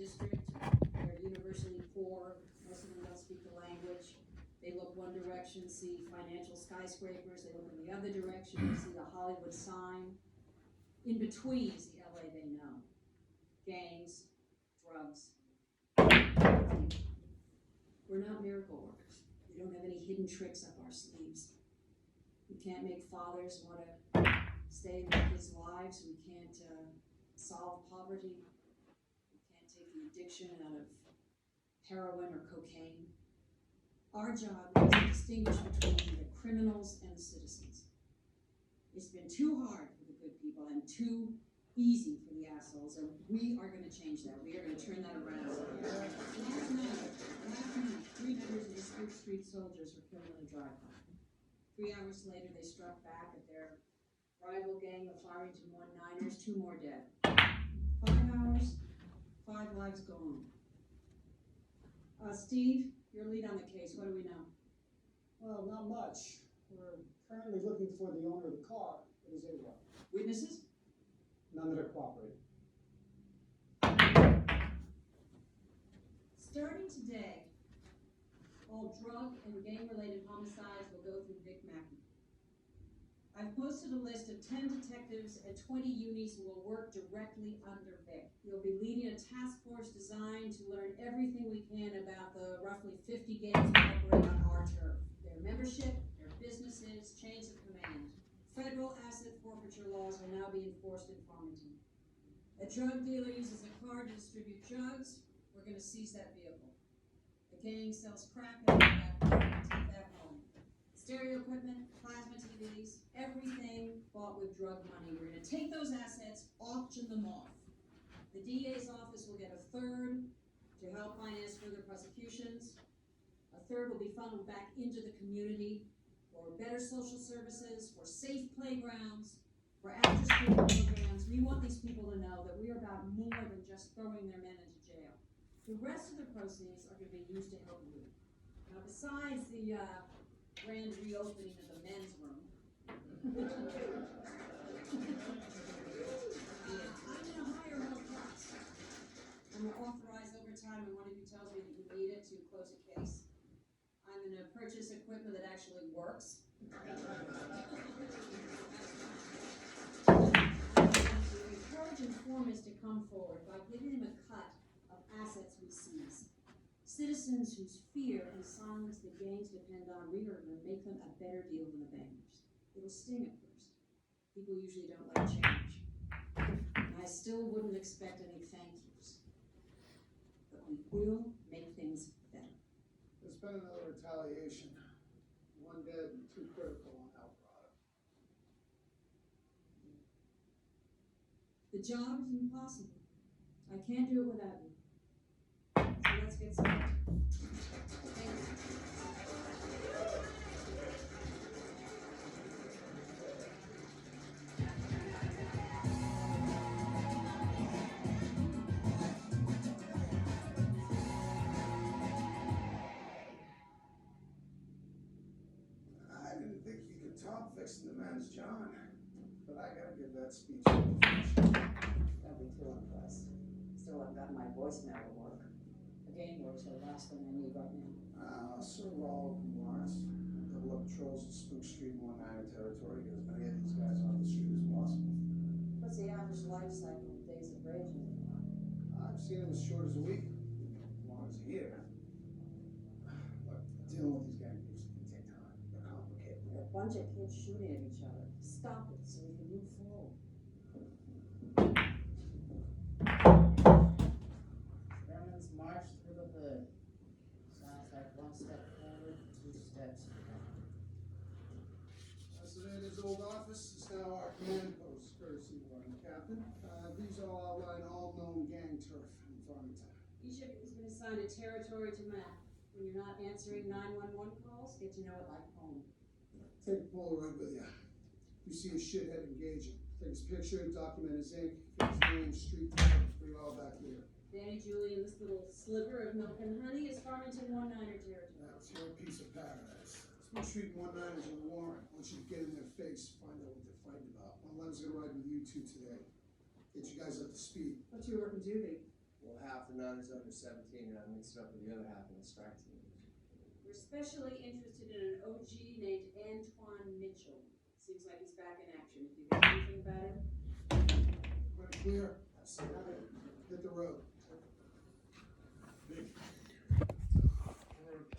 district. They're universally poor, most of them don't speak the language. They look one direction, see financial skyscrapers, they look in the other direction, see the Hollywood sign. In between is the LA they know. Gangs, drugs. We're not miracle workers. We don't have any hidden tricks up our sleeves. We can't make fathers want to stay in their kids' lives. We can't solve poverty. We can't take the addiction out of heroin or cocaine. Our job is to distinguish between the criminals and the citizens. It's been too hard for the good people and too easy for the assholes, and we are going to change that. We are going to turn that around. Last night, 3 members of the Spook Street Soldiers were killed in a drive-by. 3 hours later, they struck back at their rival gang, the Farmington 19ers, 2 more dead. 5 hours, 5 lives gone. Steve, your lead on the case, what do we know? Well, not much. We're currently looking for the owner of the car. It is a what? Witnesses? None that are cooperating. Starting today, all drug and gang-related homicides will go through Vic Mackey. I've posted a list of 10 detectives and 20 unis who will work directly under Vic. He'll be leading a task force designed to learn everything we can about the roughly 50 gangs that operate on our turf. Their membership, their businesses, chains of command. Federal asset forfeiture laws will now be enforced in Farmington. A drug dealer uses a car to distribute drugs, we're going to seize that vehicle. A gang sells crack and we're going to take that home. Stereo equipment, plasma TVs, everything bought with drug money. We're going to take those assets, auction them off. The DA's office will get a third to help finance further prosecutions. A third will be funneled back into the community for better social services, for safe playgrounds, for after-school programs. We want these people to know that we are about more than just throwing their men into jail. The rest of the proceeds are going to be used to help you. Now, besides the grand reopening of the men's room, I'm going to hire more cops. I'm going to authorize overtime when one of you tells me that you need it to close a case. I'm going to purchase equipment that actually works. I'm going to encourage informants to come forward by giving them a cut of assets we seize. Citizens whose fear and silence the gangs depend on, we are going to make them a better deal than the bankers. It'll sting at first. People usually don't like change. And I still wouldn't expect any thank yous. But we will make things better. There's been another retaliation. 1 dead and 2 critical on Alvarado. The job is impossible. I can't do it without you. So let's get started. Thank you. I didn't think you could top fixing the man's John, but I gotta give that speech a reflection. Don't be too impressed. Still haven't gotten my voicemail to work. The game works are the last thing I need right now. Sir Raul Lawrence, double up patrols in Spook Street and 19 territory, get as many of these guys off the street as possible. What's the average life cycle of days of raging? I've seen them as short as a week, as long as a year. Look, dealing with these gang groups can take time. They're complicated. There are a bunch of kids shooting at each other. Stop it so we can move forward. Sherman's march through the hood. Sounds like 1 step forward, 2 steps back. His old office is now our command post, courtesy of our captain. These all outline all known gang turf in Farmington. Each of you is going to assign a territory to map. When you're not answering 911 calls, get to know it like home. Take a Polaroid with you. If you see a shithead engaging, take his picture, document his ink, get his name, street title, bring it all back here. Danny Julian, this little sliver of milk and honey is Farmington 19er territory. That was your piece of paradise. Spook Street 19ers in the warrant. I want you to get in their face, find out what they're fighting about. My lem's gonna ride with you two today. Get you guys up to speed. What's your working duty? We'll have half the nine is under 17, and I mixed it up with the other half in the strike team. We're especially interested in an OG named Antoine Mitchell. Seems like he's back in action. Have you heard anything about him? We're clear. Hit the road.